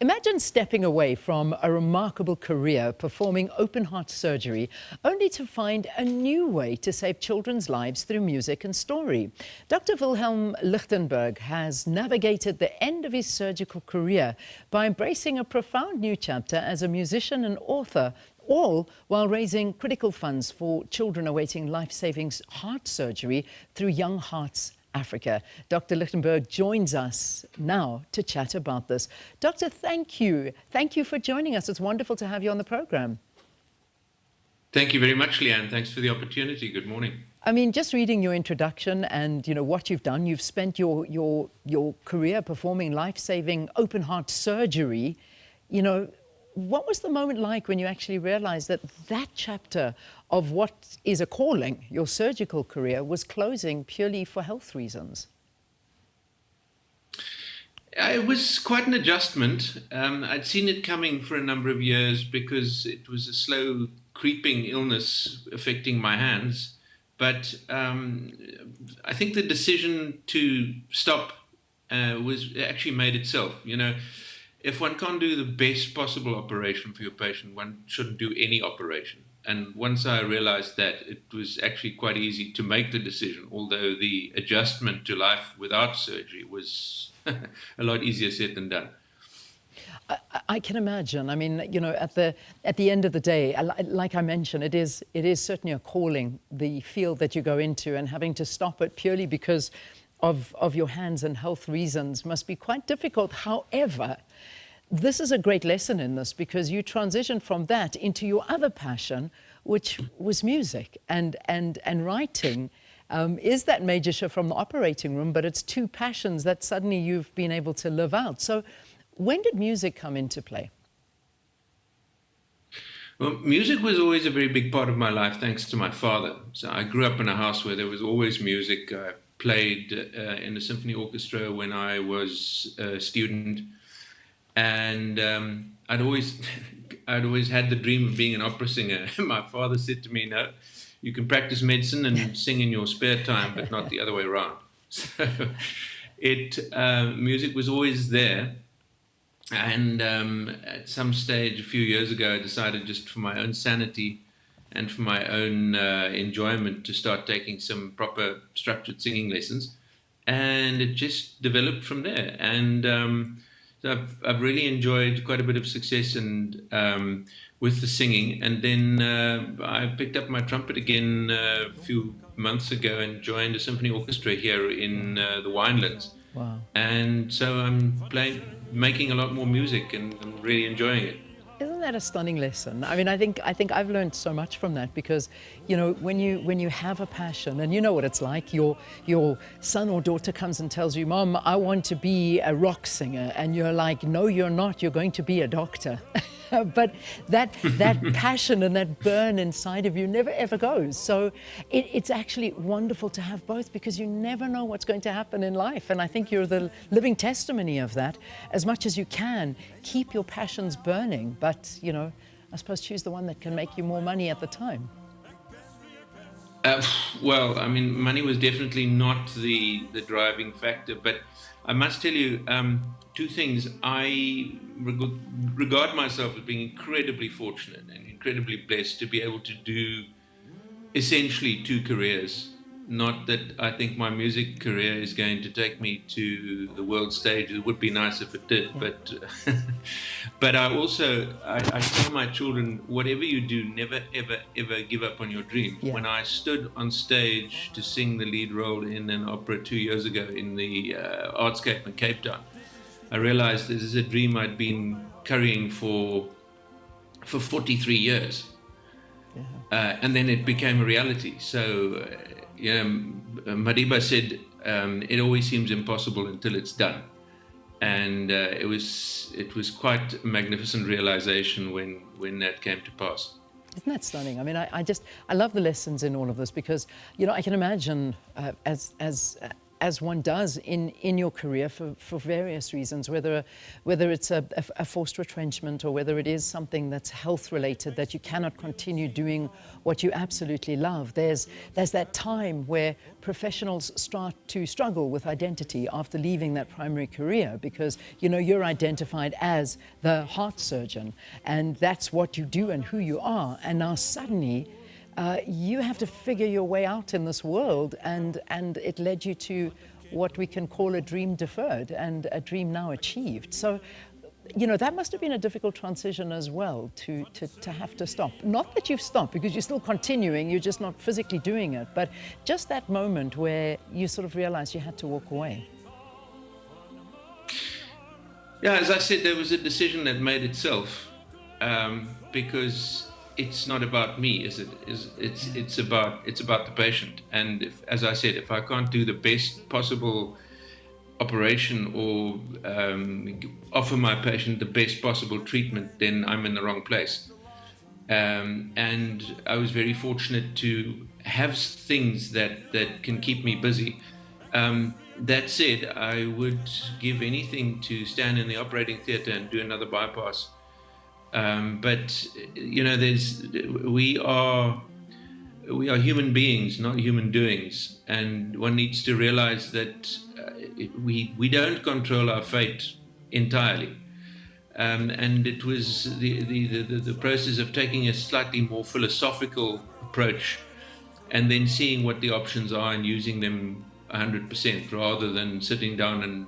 Imagine stepping away from a remarkable career performing open-heart surgery only to find a new way to save children's lives through music and story. Dr. Wilhelm Lichtenberg has navigated the end of his surgical career by embracing a profound new chapter as a musician and author, all while raising critical funds for children awaiting life-saving heart surgery through Young Hearts Africa. Dr. Lichtenberg joins us now to chat about this. Doctor, thank you. Thank you for joining us. It's wonderful to have you on the program. Thank you very much, Leanne. Thanks for the opportunity. Good morning. I mean, just reading your introduction and, what you've done, you've spent your career performing life-saving open-heart surgery. What was the moment like when you actually realized that that chapter of what is a calling, your surgical career, was closing purely for health reasons? It was quite an adjustment. I'd seen it coming for a number of years because it was a slow creeping illness affecting my hands. But I think the decision to stop was actually made itself. If one can't do the best possible operation for your patient, one shouldn't do any operation. And once I realized that, it was actually quite easy to make the decision, although the adjustment to life without surgery was a lot easier said than done. I can imagine. I mean, at the end of the day, like I mentioned, it is certainly a calling, the field that you go into, and having to stop it purely because of your hands and health reasons must be quite difficult. However, this is a great lesson in this because you transitioned from that into your other passion, which was music and writing. Is that major shift from the operating room, but it's two passions that suddenly you've been able to live out. So when did music come into play? Well, music was always a very big part of my life, thanks to my father. So I grew up in a house where there was always music. I played in a symphony orchestra when I was a student. And I'd always had the dream of being an opera singer. My father said to me, "No, you can practice medicine and sing in your spare time, but not the other way around." So music was always there. And at some stage a few years ago, I decided, just for my own sanity and for my own enjoyment, to start taking some proper structured singing lessons. And it just developed from there. And so I've really enjoyed quite a bit of success and with the singing. And then I picked up my trumpet again a few months ago and joined a symphony orchestra here in the Winelands. Wow. And so I'm making a lot more music, and I'm really enjoying it. Isn't that a stunning lesson? I mean, I think I've learned so much from that because, when you have a passion, and you know what it's like, your son or daughter comes and tells you, "Mom, I want to be a rock singer," and you're like, "No, you're not. You're going to be a doctor." But that passion and that burn inside of you never ever goes. So it's actually wonderful to have both because you never know what's going to happen in life. And I think you're the living testimony of that. As much as you can, keep your passions burning. But, I suppose choose the one that can make you more money at the time. Well, I mean, money was definitely not the driving factor. But I must tell you, two things. I regard myself as being incredibly fortunate and incredibly blessed to be able to do essentially two careers. Not that I think my music career is going to take me to the world stage. It would be nice if it did, but I tell my children, whatever you do, never ever ever give up on your dream. Yeah. When I stood on stage to sing the lead role in an opera 2 years ago in the Artscape in Cape Town, I realized this is a dream I'd been carrying for 43 years. Yeah. And then it became a reality. So, Madiba said, it always seems impossible until it's done. And it was quite a magnificent realization when that came to pass. Isn't that stunning? I mean, I love the lessons in all of this because, I can imagine as as one does in your career for various reasons, whether it's a forced retrenchment or whether it is something that's health related, that you cannot continue doing what you absolutely love. There's that time where professionals start to struggle with identity after leaving that primary career, because you're identified as the heart surgeon and that's what you do and who you are, and now suddenly you have to figure your way out in this world, and it led you to what we can call a dream deferred and a dream now achieved. So, that must have been a difficult transition as well, to have to stop. Not that you've stopped, because you're still continuing, you're just not physically doing it, but just that moment where you sort of realized you had to walk away. Yeah, as I said, there was a decision that made itself, because it's not about me, is it? It's about the patient. And as I said, if I can't do the best possible operation or offer my patient the best possible treatment, then I'm in the wrong place. And I was very fortunate to have things that can keep me busy. That said, I would give anything to stand in the operating theatre and do another bypass. But we are human beings, not human doings, and one needs to realize that we don't control our fate entirely. And it was the process of taking a slightly more philosophical approach, and then seeing what the options are and using them 100%, rather than sitting down and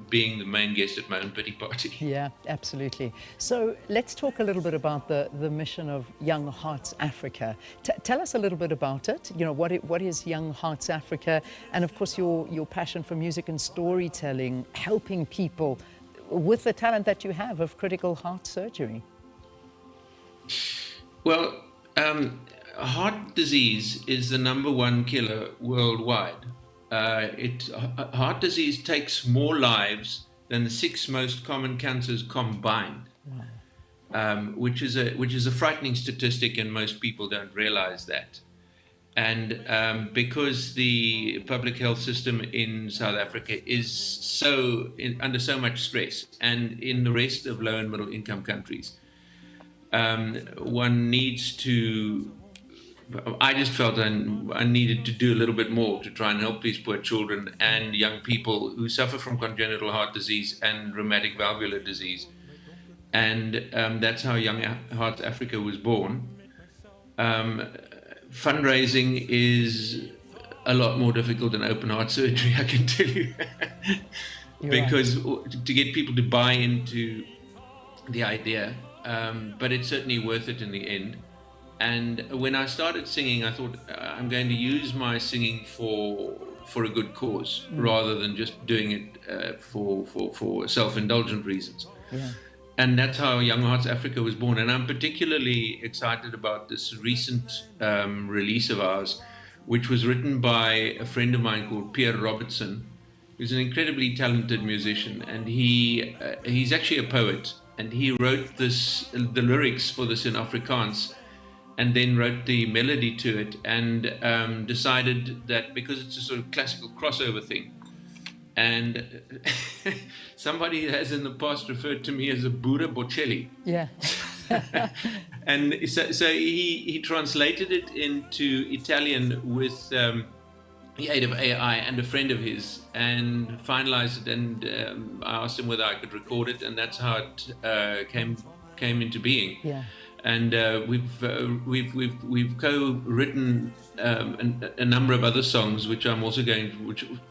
being the main guest at my own pity party. Yeah, absolutely. So let's talk a little bit about the mission of Young Hearts Africa. Tell us a little bit about it. What is Young Hearts Africa? And of course, your passion for music and storytelling, helping people with the talent that you have of critical heart surgery. Well, heart disease is the number 1 killer worldwide. Heart disease takes more lives than the 6 most common cancers combined, which is a frightening statistic, and most people don't realize that. And because the public health system in South Africa is under so much stress, and in the rest of low and middle income countries, one needs to. I just felt I needed to do a little bit more to try and help these poor children and young people who suffer from congenital heart disease and rheumatic valvular disease. And that's how Young Hearts Africa was born. Fundraising is a lot more difficult than open heart surgery, I can tell you. Because to get people to buy into the idea, but it's certainly worth it in the end. And when I started singing, I thought I'm going to use my singing for a good cause, rather than just doing it for self-indulgent reasons. Yeah. And that's how Young Hearts Africa was born. And I'm particularly excited about this recent release of ours, which was written by a friend of mine called Pierre Robertson, who's an incredibly talented musician. And he's actually a poet. And he wrote the lyrics for this in Afrikaans, and then wrote the melody to it, and decided that because it's a sort of classical crossover thing, and somebody has in the past referred to me as a Buddha Bocelli. Yeah. And so he translated it into Italian with the aid of AI and a friend of his, and finalized it, and I asked him whether I could record it, and that's how it came into being. Yeah. And we've co-written a number of other songs, which I'm also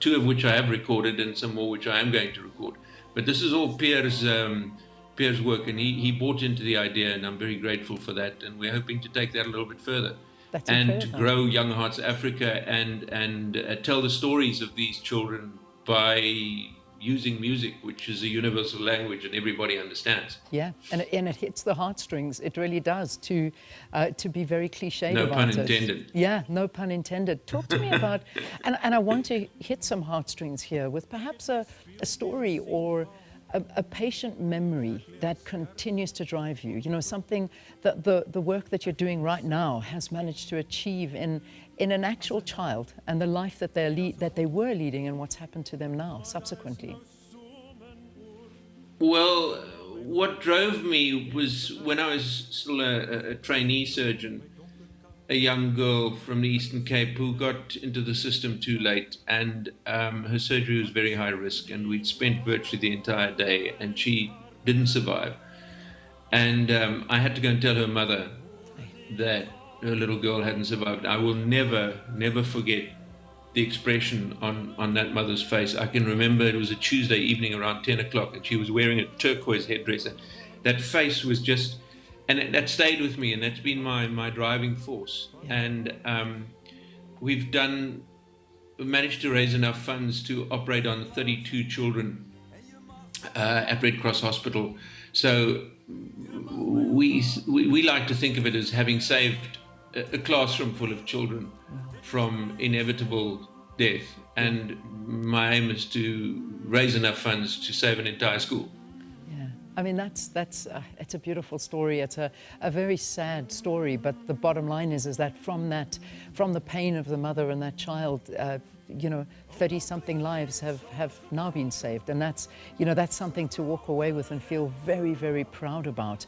two of which I have recorded, and some more which I am going to record. But this is all Pierre's work, and he bought into the idea, and I'm very grateful for that. And we're hoping to take that a little bit further, and to grow Young Hearts Africa, and tell the stories of these children by using music, which is a universal language and everybody understands. Yeah, and it hits the heartstrings. It really does, to be very cliched about it. No pun intended. Yeah, no pun intended. Talk to me about, and I want to hit some heartstrings here with perhaps a story or a patient memory that continues to drive you, something that the work that you're doing right now has managed to achieve in an actual child and the life that they were leading and what's happened to them now subsequently? Well, what drove me was when I was still a trainee surgeon, a young girl from the Eastern Cape who got into the system too late, and her surgery was very high risk, and we'd spent virtually the entire day, and she didn't survive. And I had to go and tell her mother that her little girl hadn't survived. I will never forget the expression on that mother's face. I can remember it was a Tuesday evening around 10 o'clock, and she was wearing a turquoise headdress. That face was just, and that stayed with me, and that's been my driving force. Yeah. And we've managed to raise enough funds to operate on 32 children at Red Cross Hospital. So we like to think of it as having saved a classroom full of children from inevitable death, and my aim is to raise enough funds to save an entire school. Yeah, I mean that's it's a beautiful story. It's a very sad story, but the bottom line is that from the pain of the mother and that child, 30-something lives have now been saved, and that's something to walk away with and feel very, very proud about.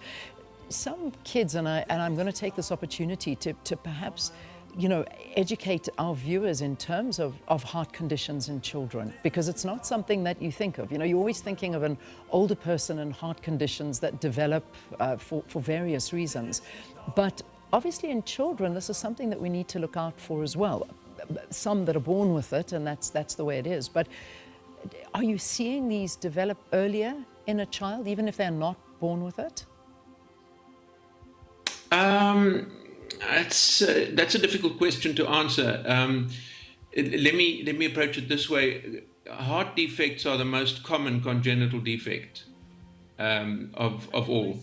Some kids, and I'm going to take this opportunity to perhaps educate our viewers in terms of heart conditions in children, because it's not something that you think of. You're always thinking of an older person and heart conditions that develop for various reasons. But obviously in children, this is something that we need to look out for as well. Some that are born with it, and that's the way it is. But are you seeing these develop earlier in a child, even if they're not born with it? That's a difficult question to answer. Let me approach it this way. Heart defects are the most common congenital defect of all,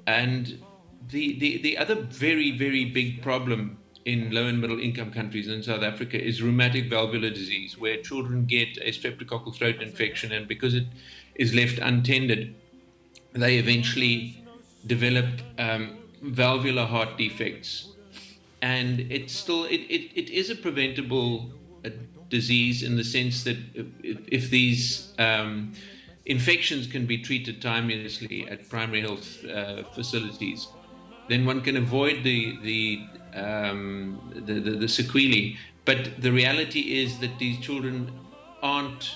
and the other very, very big problem in low and middle income countries in South Africa is rheumatic valvular disease, where children get a streptococcal throat infection, and because it is left untended, they eventually develop valvular heart defects. And it is a preventable disease in the sense that if these infections can be treated timeously at primary health facilities, then one can avoid the sequelae. But the reality is that these children aren't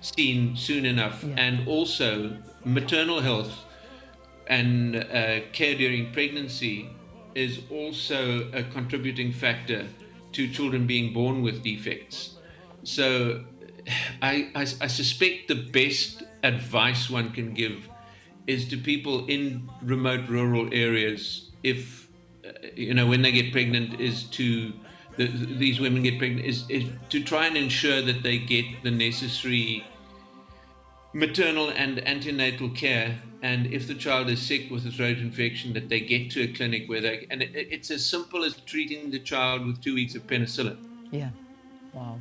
seen soon enough, and also maternal health and care during pregnancy is also a contributing factor to children being born with defects. So I suspect the best advice one can give is to people in remote rural areas, if when they get pregnant, is to these women get pregnant, is to try and ensure that they get the necessary maternal and antenatal care, and if the child is sick with a throat infection, that they get to a clinic where it's as simple as treating the child with 2 weeks of penicillin. Yeah. Wow.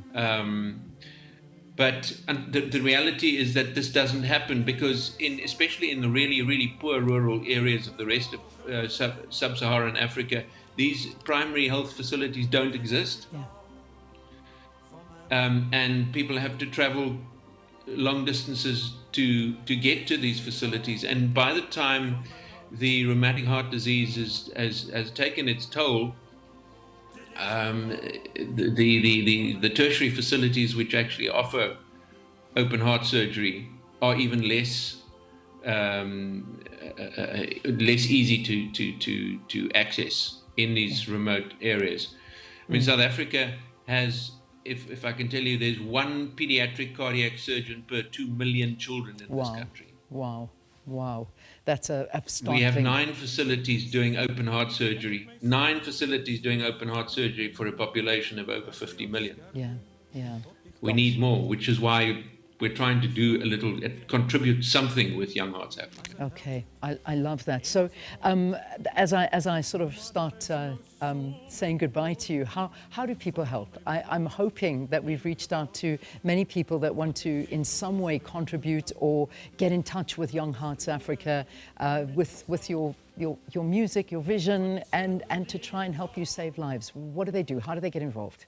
But the reality is that this doesn't happen because especially in the really, really poor rural areas of the rest of sub-Saharan Africa, these primary health facilities don't exist. Yeah. And people have to travel long distances to get to these facilities, and by the time the rheumatic heart disease has taken its toll, the tertiary facilities which actually offer open heart surgery are even less easy to access in these remote areas. I mean, South Africa has, if I can tell you, there's one pediatric cardiac surgeon per 2 million children in this country. Wow. That's a startling. We have 9 facilities doing open heart surgery. 9 facilities doing open heart surgery for a population of over 50 million. Yeah. We need more, which is why we're trying to do a little, contribute something with Young Hearts Africa. Okay, I love that. So as I sort of start saying goodbye to you, how do people help? I'm hoping that we've reached out to many people that want to in some way contribute or get in touch with Young Hearts Africa with your music, your vision, and to try and help you save lives. What do they do? How do they get involved?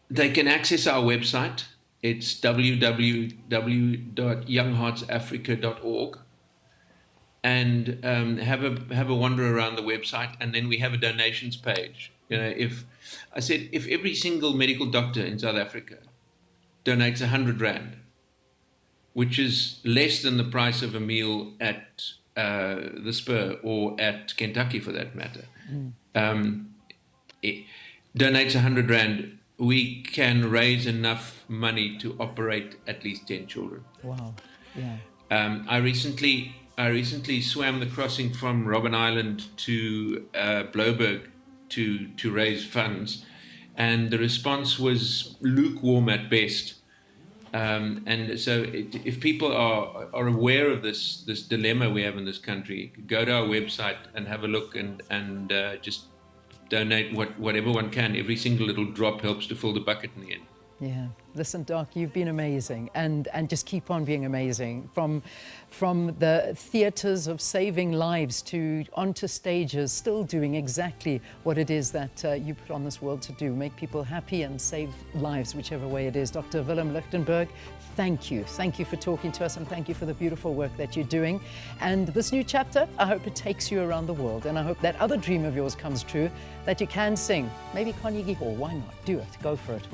They can access our website. It's www.youngheartsafrica.org, and have a wander around the website. And then we have a donations page. You know, if every single medical doctor in South Africa donates 100 rand, which is less than the price of a meal at the Spur or at Kentucky for that matter, it donates 100 rand. We can raise enough money to operate at least 10 children. Wow, yeah. I recently swam the crossing from Robben Island to Bloberg to raise funds, and the response was lukewarm at best. And so if people are aware of this dilemma we have in this country, go to our website and have a look and just donate whatever one can. Every single little drop helps to fill the bucket in the end. Yeah. Listen, Doc, you've been amazing, and just keep on being amazing. From the theatres of saving lives to onto stages, still doing exactly what it is that you put on this world to do, make people happy and save lives, whichever way it is. Dr. Wilhelm Lichtenberg, thank you. Thank you for talking to us, and thank you for the beautiful work that you're doing. And this new chapter, I hope it takes you around the world, and I hope that other dream of yours comes true, that you can sing. Maybe Carnegie Hall, why not? Do it, go for it.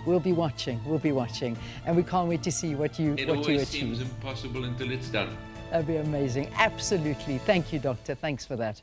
We'll be watching. We'll be watching, and we can't wait to see what you achieve. It always seems impossible until it's done. That'd be amazing. Absolutely. Thank you, Doctor. Thanks for that.